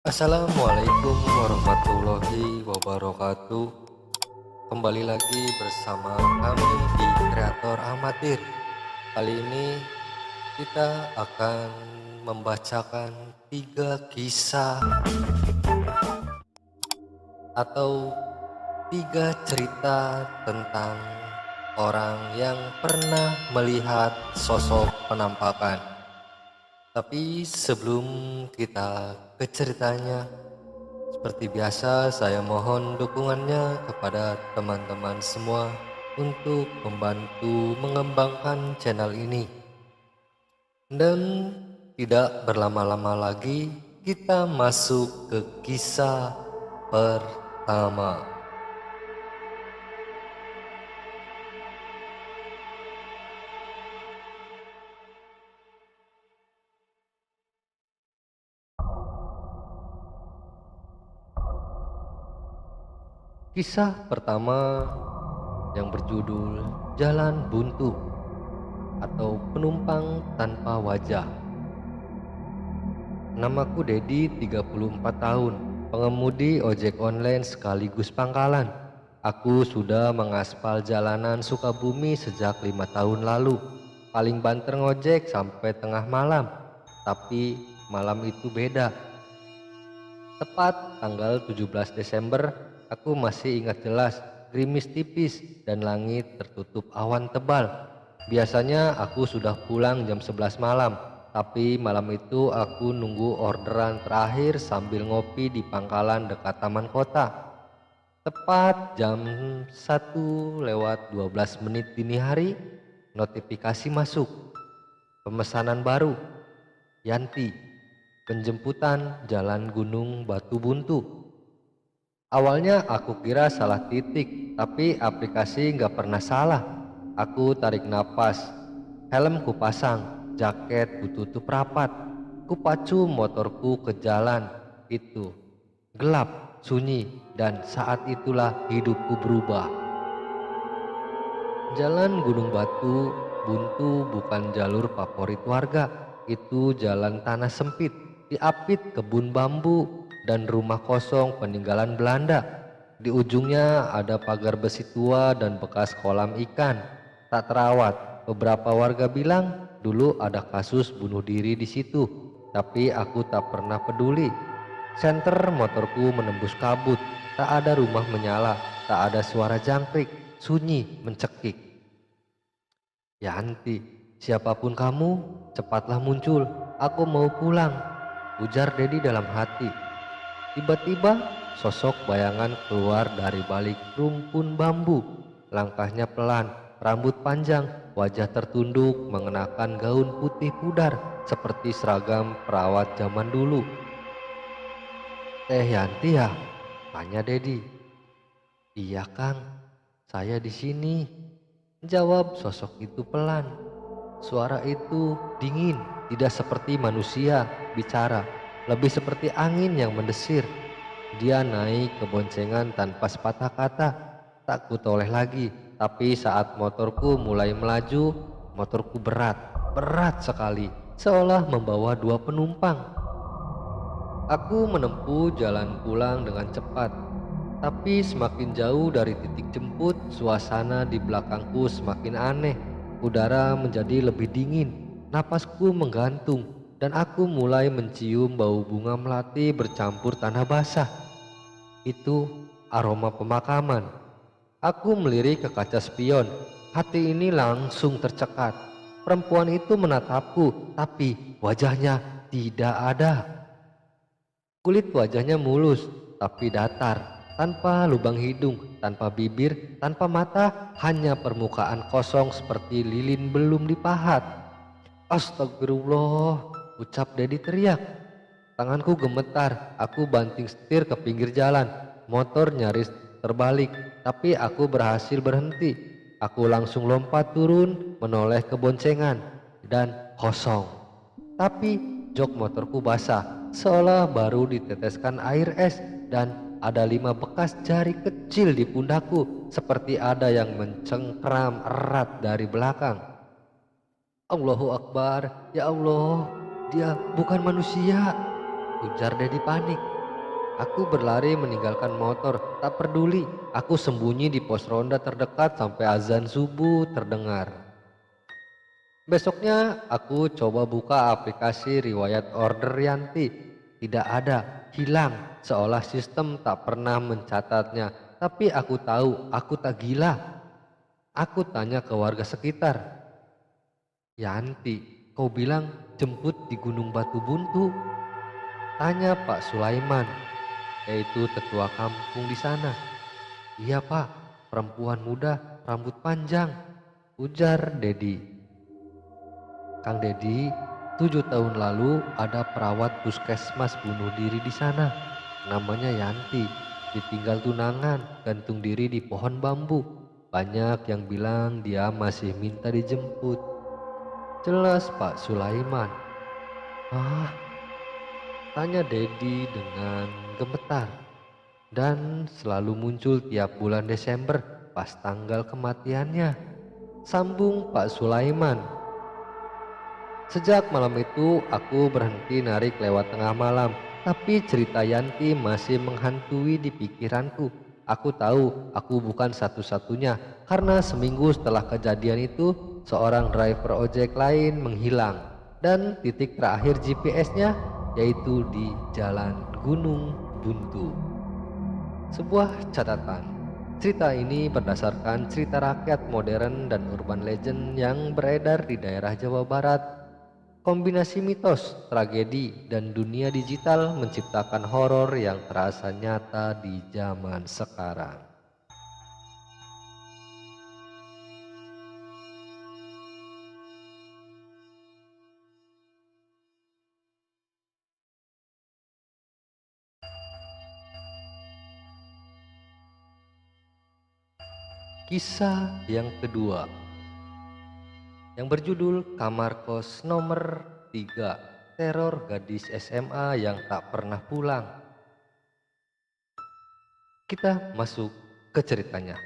Assalamualaikum warahmatullahi wabarakatuh. Kembali lagi bersama kami di Kreator Amatir. Kali ini kita akan membacakan 3 kisah atau 3 cerita tentang orang yang pernah melihat sosok penampakan. Tapi sebelum kita ke ceritanya, seperti biasa saya mohon dukungannya kepada teman-teman semua untuk membantu mengembangkan channel ini. Dan tidak berlama-lama lagi, kita masuk ke kisah pertama. Kisah pertama yang berjudul Jalan Buntu atau Penumpang Tanpa Wajah. Namaku Dedi, 34 tahun, pengemudi ojek online sekaligus pangkalan. Aku sudah mengaspal jalanan Sukabumi sejak 5 tahun lalu. Paling banter ngojek sampai tengah malam, tapi malam itu beda. Tepat tanggal 17 Desember, aku masih ingat jelas, gerimis tipis dan langit tertutup awan tebal. Biasanya aku sudah pulang jam 11 malam, tapi malam itu aku nunggu orderan terakhir sambil ngopi di pangkalan dekat taman kota. Tepat jam 1:12 dini hari, notifikasi masuk. Pemesanan baru, Yanti, penjemputan Jalan Gunung Batu Buntu. Awalnya aku kira salah titik, tapi aplikasi nggak pernah salah. Aku tarik napas, helm kupasang, jaket kututup rapat. Kupacu motorku ke jalan itu. Gelap, sunyi, dan saat itulah hidupku berubah. Jalan Gunung Batu Buntu bukan jalur favorit warga. Itu jalan tanah sempit, diapit kebun bambu dan rumah kosong peninggalan Belanda. Di ujungnya ada pagar besi tua dan bekas kolam ikan tak terawat. Beberapa warga bilang dulu ada kasus bunuh diri di situ, tapi aku tak pernah peduli. Senter motorku menembus kabut, tak ada rumah menyala, tak ada suara jangkrik, sunyi mencekik. Yanti, siapapun kamu, cepatlah muncul. Aku mau pulang, ujar Dedi dalam hati. Tiba-tiba sosok bayangan keluar dari balik rumpun bambu. Langkahnya pelan, rambut panjang, wajah tertunduk, mengenakan gaun putih pudar seperti seragam perawat zaman dulu. Teh Yanti ya? Tanya Dedi. Iya Kang, saya di sini. Jawab sosok itu pelan. Suara itu dingin, tidak seperti manusia bicara, lebih seperti angin yang mendesir. Dia naik ke boncengan tanpa sepatah kata. Tak kutoleh lagi, tapi saat motorku mulai melaju, motorku berat sekali, seolah membawa 2 penumpang. Aku menempuh jalan pulang dengan cepat, tapi semakin jauh dari titik jemput, suasana di belakangku semakin aneh. Udara menjadi lebih dingin, napasku menggantung, dan aku mulai mencium bau bunga melati bercampur tanah basah. Itu aroma pemakaman. Aku melirik ke kaca spion, hati ini langsung tercekat. Perempuan itu menatapku, tapi wajahnya tidak ada. Kulit wajahnya mulus, tapi datar, tanpa lubang hidung, tanpa bibir, tanpa mata, hanya permukaan kosong seperti lilin belum dipahat. Astagfirullah, ucap Dedi teriak. Tanganku gemetar, aku banting setir ke pinggir jalan. Motor nyaris terbalik, tapi aku berhasil berhenti. Aku langsung lompat turun, menoleh ke boncengan, dan kosong. Tapi jok motorku basah, seolah baru diteteskan air es, dan ada 5 bekas jari kecil di pundakku, seperti ada yang mencengkram erat dari belakang. Allahu Akbar, ya Allah, dia bukan manusia, ujar Dedi panik. Aku berlari meninggalkan motor, tak peduli. Aku sembunyi di pos ronda terdekat sampai azan subuh terdengar. Besoknya aku coba buka aplikasi riwayat order Yanti. Tidak ada, hilang, seolah sistem tak pernah mencatatnya. Tapi aku tahu, aku tak gila. Aku tanya ke warga sekitar, Yanti, kau bilang jemput di Gunung Batu Buntu? Tanya Pak Sulaiman, yaitu tetua kampung di sana. Iya Pak, perempuan muda, rambut panjang, ujar Dedi. Kang Dedi, 7 tahun lalu ada perawat puskesmas bunuh diri di sana. Namanya Yanti, ditinggal tunangan, gantung diri di pohon bambu. Banyak yang bilang dia masih minta dijemput. Jelas Pak Sulaiman. Ah, tanya Dedi dengan gemetar. Dan selalu muncul tiap bulan Desember pas tanggal kematiannya. Sambung Pak Sulaiman. Sejak malam itu aku berhenti narik lewat tengah malam, tapi cerita Yanti masih menghantui di pikiranku. Aku tahu aku bukan satu-satunya, karena seminggu setelah kejadian itu seorang driver ojek lain menghilang dan titik terakhir GPS-nya yaitu di Jalan Gunung Buntu. Sebuah catatan. Cerita ini berdasarkan cerita rakyat modern dan urban legend yang beredar di daerah Jawa Barat. Kombinasi mitos, tragedi, dan dunia digital menciptakan horor yang terasa nyata di zaman sekarang. Kisah yang kedua, yang berjudul Kamar Kos Nomor 3, Teror Gadis SMA yang Tak Pernah Pulang. Kita masuk ke ceritanya.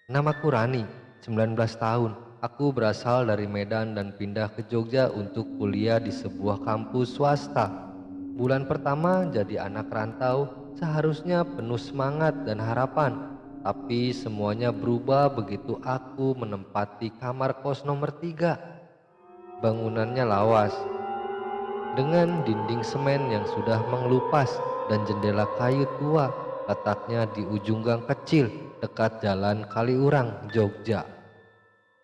Namaku Rani, 19 tahun. Aku berasal dari Medan dan pindah ke Jogja untuk kuliah di sebuah kampus swasta. Bulan pertama jadi anak rantau seharusnya penuh semangat dan harapan. Tapi semuanya berubah begitu aku menempati kamar kos nomor 3. Bangunannya lawas, dengan dinding semen yang sudah mengelupas dan jendela kayu tua letaknya di ujung gang kecil dekat jalan Kaliurang, Jogja.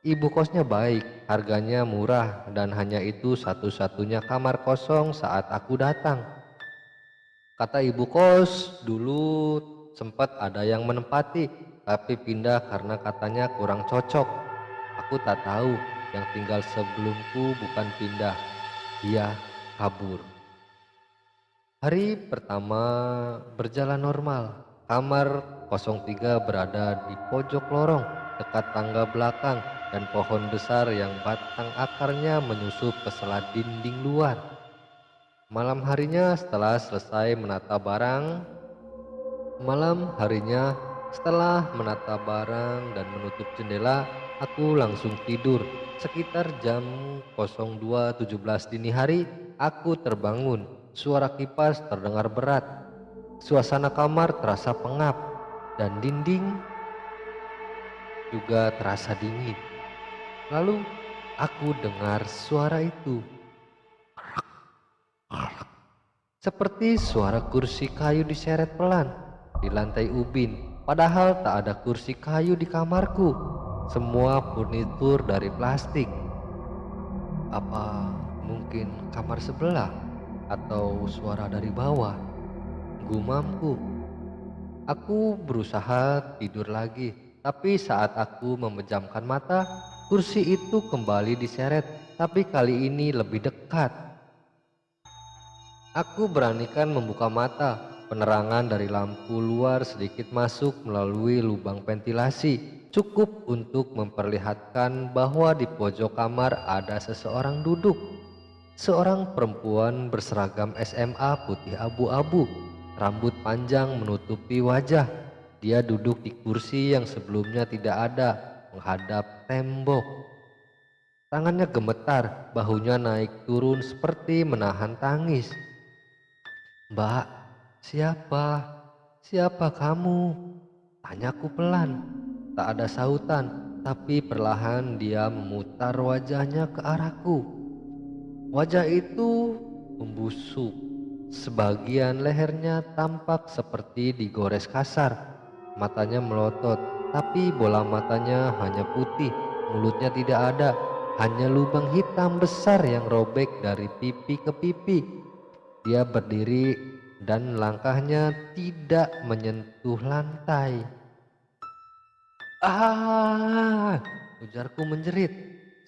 Ibu kosnya baik, harganya murah dan hanya itu satu-satunya kamar kosong saat aku datang. Kata ibu kos, dulu sempat ada yang menempati, tapi pindah karena katanya kurang cocok. Aku tak tahu, yang tinggal sebelumku bukan pindah, dia kabur. Hari pertama berjalan normal. Kamar 03 berada di pojok lorong dekat tangga belakang dan pohon besar yang batang akarnya menyusup ke sela dinding luar. Malam harinya setelah selesai menata barang, Malam harinya setelah menata barang dan menutup jendela, aku langsung tidur. Sekitar jam 02.17 dini hari, aku terbangun. Suara kipas terdengar berat. Suasana kamar terasa pengap dan dinding juga terasa dingin. Lalu aku dengar suara itu seperti suara kursi kayu diseret pelan di lantai ubin. Padahal tak ada kursi kayu di kamarku. Semua furnitur dari plastik. Apa mungkin kamar sebelah atau suara dari bawah? Gumamku. Aku berusaha tidur lagi, tapi saat aku memejamkan mata, kursi itu kembali diseret, tapi kali ini lebih dekat. Aku beranikan membuka mata. Penerangan dari lampu luar sedikit masuk melalui lubang ventilasi, cukup untuk memperlihatkan bahwa di pojok kamar ada seseorang duduk. Seorang perempuan berseragam SMA putih abu-abu, rambut panjang menutupi wajah. Dia duduk di kursi yang sebelumnya tidak ada, menghadap tembok. Tangannya gemetar, bahunya naik turun seperti menahan tangis. Mbak, Siapa? Siapa kamu? Tanyaku pelan. Tak ada sautan, tapi perlahan dia memutar wajahnya ke arahku. Wajah itu membusuk. Sebagian lehernya tampak seperti digores kasar. Matanya melotot, tapi bola matanya hanya putih. Mulutnya tidak ada, hanya lubang hitam besar yang robek dari pipi ke pipi. Dia berdiri dan langkahnya tidak menyentuh lantai. Ah! Ujarku menjerit.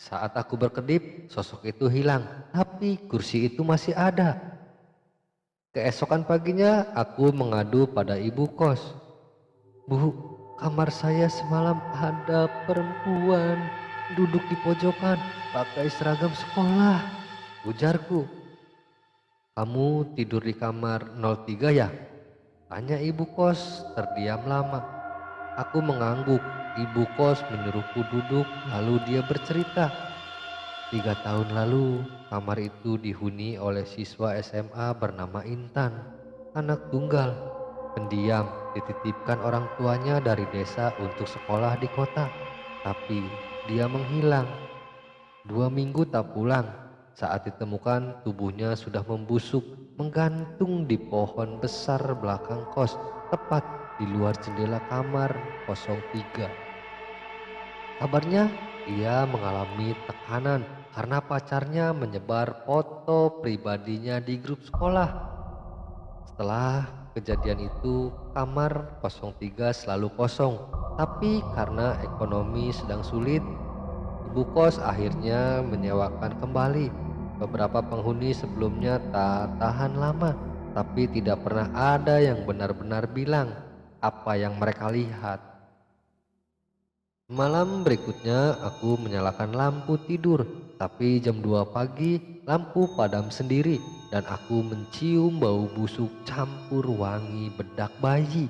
Saat aku berkedip, sosok itu hilang, tapi kursi itu masih ada. Keesokan paginya, aku mengadu pada ibu kos. Bu, kamar saya semalam ada perempuan duduk di pojokan pakai seragam sekolah. Ujarku. Kamu tidur di kamar 03 ya? Tanya ibu kos terdiam lama. Aku mengangguk. Ibu kos menyuruhku duduk lalu dia bercerita. 3 tahun lalu kamar itu dihuni oleh siswa SMA bernama Intan. Anak tunggal, pendiam, dititipkan orang tuanya dari desa untuk sekolah di kota. Tapi dia menghilang. 2 minggu tak pulang. Saat ditemukan tubuhnya sudah membusuk, menggantung di pohon besar belakang kos, tepat di luar jendela kamar 03. Kabarnya ia mengalami tekanan karena pacarnya menyebar foto pribadinya di grup sekolah. Setelah kejadian itu, kamar 03 selalu kosong. Tapi karena ekonomi sedang sulit, ibu kos akhirnya menyewakan kembali. Beberapa penghuni sebelumnya tak tahan lama, tapi tidak pernah ada yang benar-benar bilang apa yang mereka lihat. Malam berikutnya aku menyalakan lampu tidur, tapi jam 2 pagi lampu padam sendiri dan aku mencium bau busuk campur wangi bedak bayi.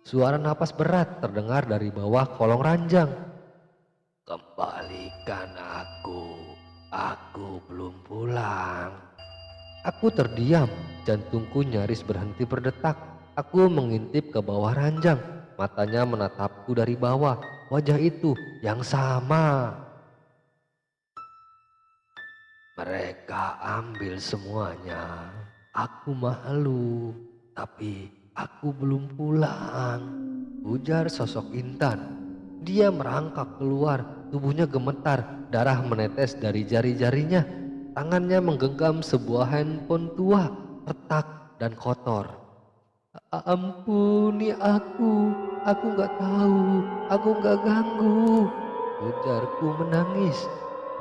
Suara napas berat terdengar dari bawah kolong ranjang. Kembalikan aku belum pulang. Aku terdiam, jantungku nyaris berhenti berdetak. Aku mengintip ke bawah ranjang, matanya menatapku dari bawah. Wajah itu yang sama. Mereka ambil semuanya. Aku malu, tapi aku belum pulang. Ujar sosok Intan. Dia merangkak keluar, tubuhnya gemetar, darah menetes dari jari-jarinya. Tangannya menggenggam sebuah handphone tua, retak dan kotor. Ampuni aku nggak tahu, aku nggak ganggu. Ujarku menangis.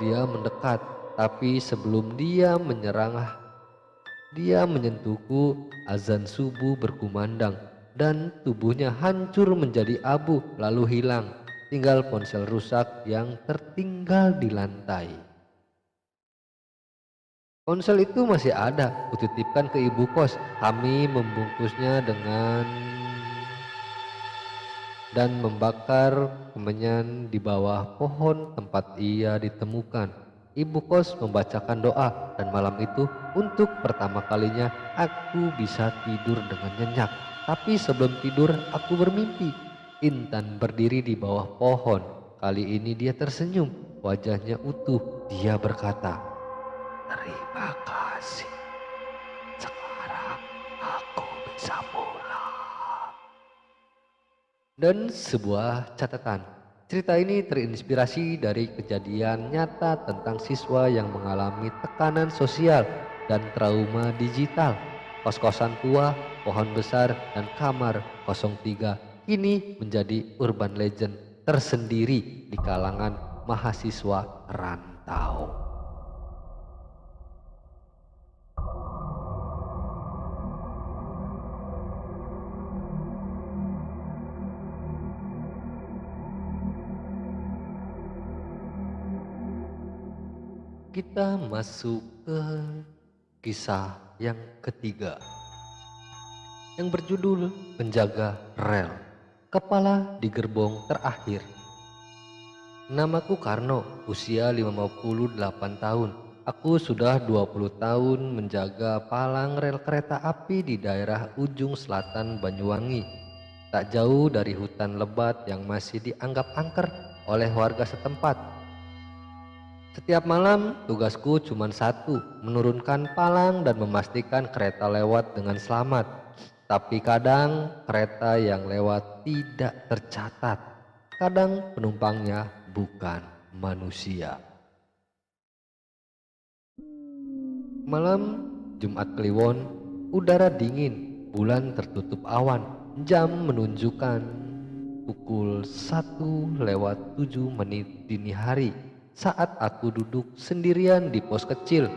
Dia mendekat, tapi sebelum dia menyerang, dia menyentuhku. Azan subuh berkumandang dan tubuhnya hancur menjadi abu lalu hilang. Tinggal ponsel rusak yang tertinggal di lantai. Ponsel itu masih ada, kutitipkan ke ibu kos. Kami membungkusnya dan membakar kemenyan di bawah pohon tempat ia ditemukan. Ibu kos membacakan doa dan malam itu untuk pertama kalinya aku bisa tidur dengan nyenyak. Tapi sebelum tidur aku bermimpi Intan berdiri di bawah pohon. Kali ini dia tersenyum, wajahnya utuh. Dia berkata, "Terima kasih. Sekarang aku bisa pulang." Dan sebuah catatan. Cerita ini terinspirasi dari kejadian nyata tentang siswa yang mengalami tekanan sosial dan trauma digital. Kos-kosan tua, pohon besar, dan kamar 03 kini menjadi urban legend tersendiri di kalangan mahasiswa rantau. Kita masuk ke kisah yang ketiga yang berjudul Penjaga Rel. Kepala di gerbong terakhir. Namaku Karno, usia 58 tahun. Aku sudah 20 tahun menjaga palang rel kereta api di daerah ujung selatan Banyuwangi, tak jauh dari hutan lebat yang masih dianggap angker oleh warga setempat. Setiap malam tugasku cuma satu, menurunkan palang dan memastikan kereta lewat dengan selamat. Tapi kadang kereta yang lewat tidak tercatat. Kadang penumpangnya bukan manusia. Malam Jumat Kliwon, udara dingin, bulan tertutup awan, jam menunjukkan pukul 1:07 dini hari saat aku duduk sendirian di pos kecil.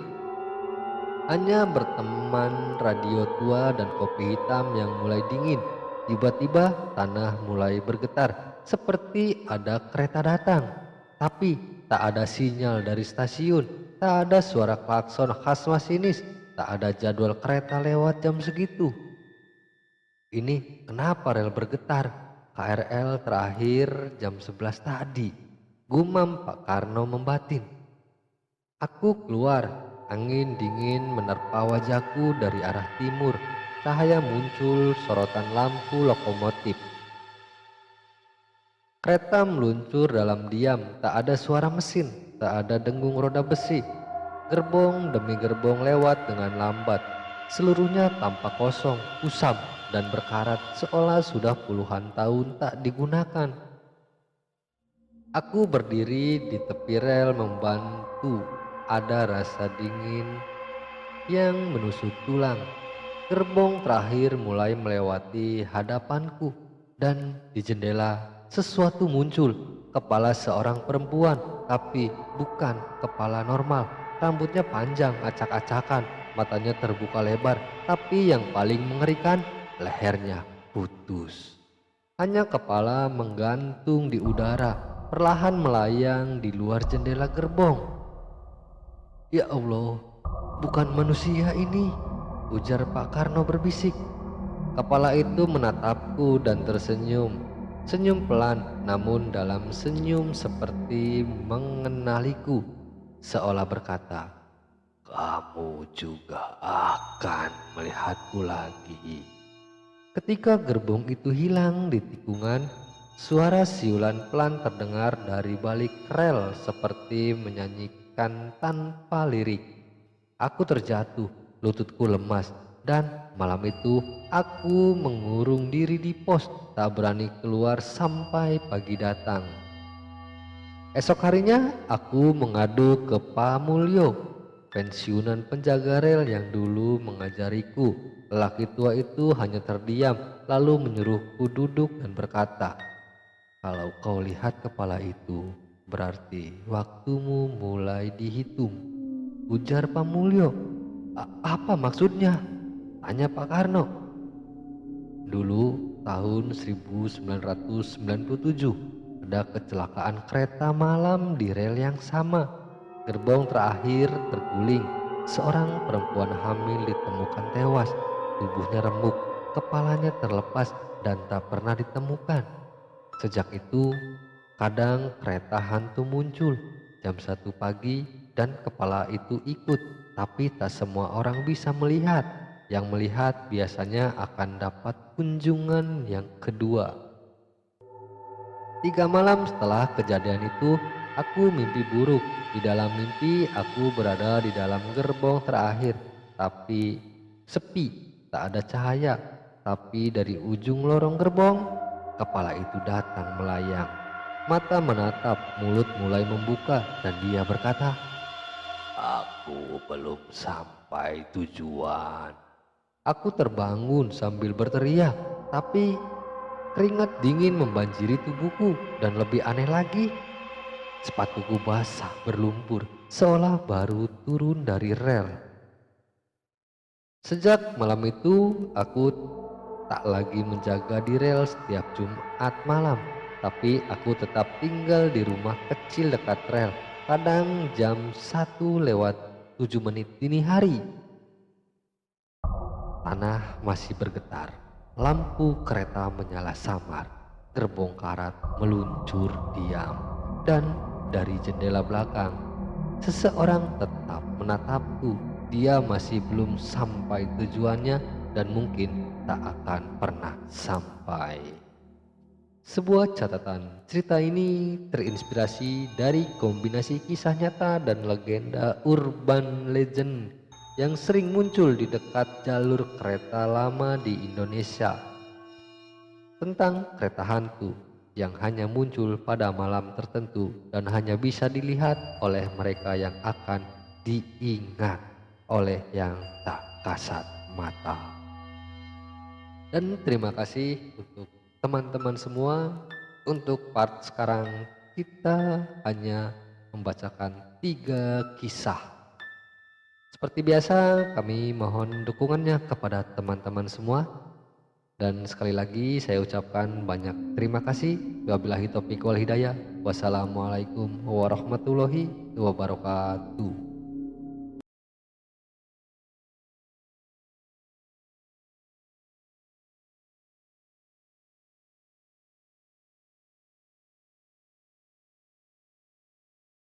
Hanya berteman radio tua dan kopi hitam yang mulai dingin. Tiba-tiba tanah mulai bergetar seperti ada kereta datang. Tapi tak ada sinyal dari stasiun, tak ada suara klakson khas masinis, tak ada jadwal kereta lewat jam segitu. Ini kenapa rel bergetar? KRL terakhir jam 11 tadi. Gumam Pak Karno membatin. Aku keluar, angin dingin menerpa wajahku dari arah timur. Cahaya muncul sorotan lampu lokomotif. Kereta meluncur dalam diam, tak ada suara mesin, tak ada dengung roda besi. Gerbong demi gerbong lewat dengan lambat. Seluruhnya tampak kosong, usam, dan berkarat seolah sudah puluhan tahun tak digunakan. Aku berdiri di tepi rel membantu. Ada rasa dingin yang menusuk tulang. Gerbong terakhir mulai melewati hadapanku dan di jendela sesuatu muncul. Kepala seorang perempuan, tapi bukan kepala normal. Rambutnya panjang acak-acakan, matanya terbuka lebar, tapi yang paling mengerikan lehernya putus. Hanya kepala menggantung di udara, perlahan melayang di luar jendela gerbong. Ya Allah, bukan manusia ini, ujar Pak Karno berbisik. Kepala itu menatapku dan tersenyum. Senyum pelan, namun dalam senyum seperti mengenaliku. Seolah berkata, kamu juga akan melihatku lagi. Ketika gerbong itu hilang di tikungan, suara siulan pelan terdengar dari balik rel seperti menyanyikan tanpa lirik. Aku terjatuh, lututku lemas, dan malam itu aku mengurung diri di pos, tak berani keluar sampai pagi datang. Esok harinya aku mengadu ke Pak Mulyo, pensiunan penjaga rel yang dulu mengajariku. Lelaki tua itu hanya terdiam lalu menyuruhku duduk dan berkata, kalau kau lihat kepala itu, berarti waktumu mulai dihitung. Ujar Pak Mulyo. Apa maksudnya? Tanya Pak Karno. Dulu tahun 1997 ada kecelakaan kereta malam di rel yang sama. Gerbong terakhir terguling. Seorang perempuan hamil ditemukan tewas. Tubuhnya remuk, kepalanya terlepas dan tak pernah ditemukan. Sejak itu, kadang kereta hantu muncul jam 1 pagi dan kepala itu ikut, tapi tak semua orang bisa melihat. Yang melihat biasanya akan dapat kunjungan yang kedua. 3 malam setelah kejadian itu, aku mimpi buruk. Di dalam mimpi, aku berada di dalam gerbong terakhir, tapi sepi, tak ada cahaya. Tapi dari ujung lorong gerbong, kepala itu datang melayang. Mata menatap, mulut mulai membuka, dan dia berkata, aku belum sampai tujuan. Aku terbangun sambil berteriak, tapi keringat dingin membanjiri tubuhku, dan lebih aneh lagi, sepatuku basah berlumpur, seolah baru turun dari rel. Sejak malam itu, aku tak lagi menjaga di rel setiap Jumat malam, tapi aku tetap tinggal di rumah kecil dekat rel, kadang jam 1:07 dini hari. Tanah masih bergetar, lampu kereta menyala samar, gerbong karat meluncur diam, dan dari jendela belakang Seseorang tetap menatapku. Dia masih belum sampai tujuannya dan mungkin tak akan pernah sampai. Sebuah catatan, cerita ini terinspirasi dari kombinasi kisah nyata dan legenda urban legend yang sering muncul di dekat jalur kereta lama di Indonesia, tentang kereta hantu yang hanya muncul pada malam tertentu dan hanya bisa dilihat oleh mereka yang akan diingat oleh yang tak kasat mata. Dan terima kasih untuk teman-teman semua. Untuk part sekarang kita hanya membacakan 3 kisah. Seperti biasa kami mohon dukungannya kepada teman-teman semua. Dan sekali lagi saya ucapkan banyak terima kasih. Wabillahi taufiq wal hidayah. Wassalamualaikum warahmatullahi wabarakatuh.